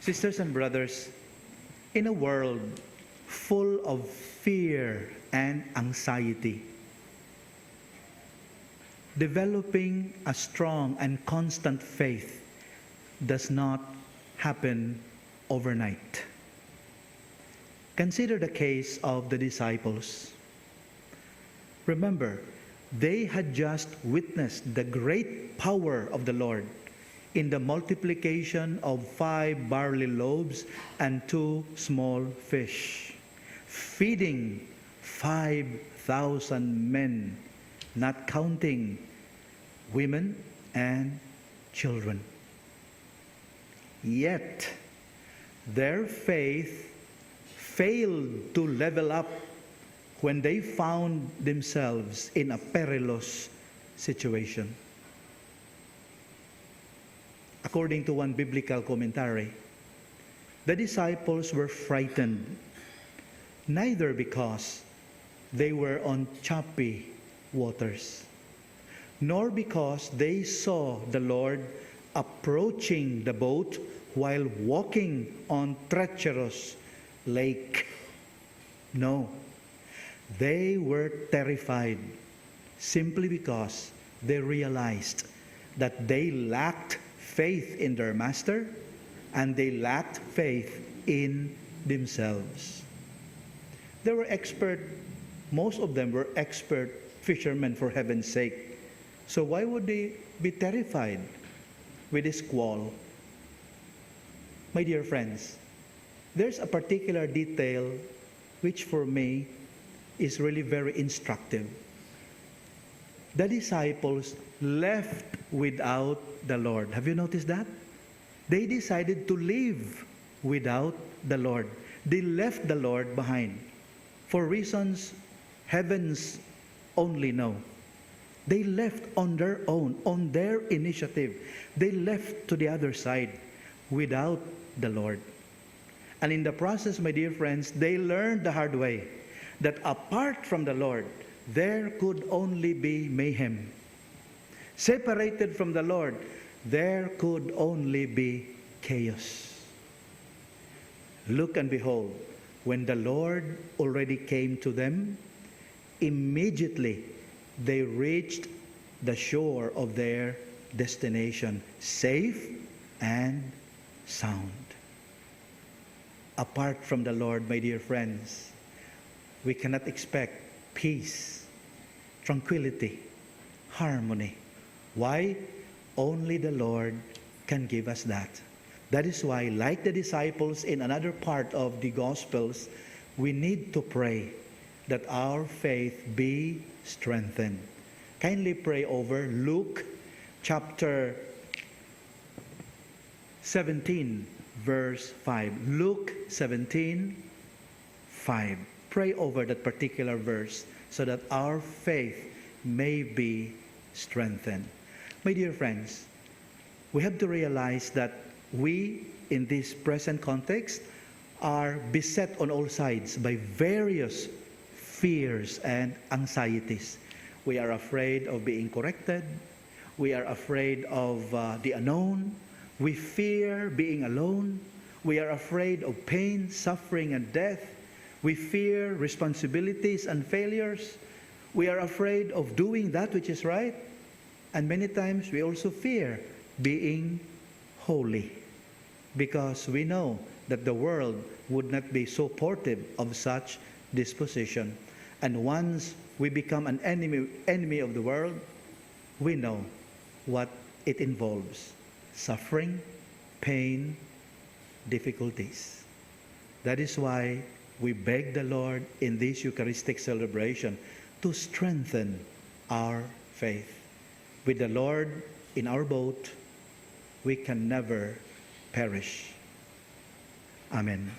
Sisters and brothers, in a world full of fear and anxiety, developing a strong and constant faith does not happen overnight. Consider the case of the disciples. Remember, they had just witnessed the great power of the Lord in the multiplication of 5 barley loaves and 2 small fish, feeding 5,000 men, not counting women and children. Yet, their faith failed to level up when they found themselves in a perilous situation. According to one biblical commentary, the disciples were frightened, neither because they were on choppy waters, nor because they saw the Lord approaching the boat while walking on treacherous lake. No, they were terrified simply because they realized that they lacked faith in their master and they lacked faith in themselves. They were most of them were expert fishermen, for heaven's sake. So why would they be terrified with this squall? My dear friends, there's a particular detail which for me is really very instructive. The disciples left without the Lord. Have you noticed that? They decided to leave without the Lord. They left the Lord behind for reasons heavens only know. They left on their own, on their initiative. They left to the other side without the Lord. And in the process, my dear friends, they learned the hard way that apart from the Lord, there could only be mayhem. Separated from the Lord, there could only be chaos. Look and behold, when the Lord already came to them, immediately they reached the shore of their destination, safe and sound. Apart from the Lord, my dear friends, we cannot expect peace, tranquility, harmony. Why? Only the Lord can give us that. That is why, like the disciples in another part of the Gospels, we need to pray that our faith be strengthened. Kindly pray over Luke chapter 17, verse 5. Luke 17, 5. Pray over that particular verse so that our faith may be strengthened. My dear friends, we have to realize that we, in this present context, are beset on all sides by various fears and anxieties. We are afraid of being corrected. We are afraid of the unknown. We fear being alone. We are afraid of pain, suffering, and death. We fear responsibilities and failures. We are afraid of doing that which is right. And many times we also fear being holy, because we know that the world would not be supportive of such disposition. And once we become an enemy of the world, we know what it involves: suffering, pain, difficulties. That is why we beg the Lord in this Eucharistic celebration to strengthen our faith. With the Lord in our boat, we can never perish. Amen.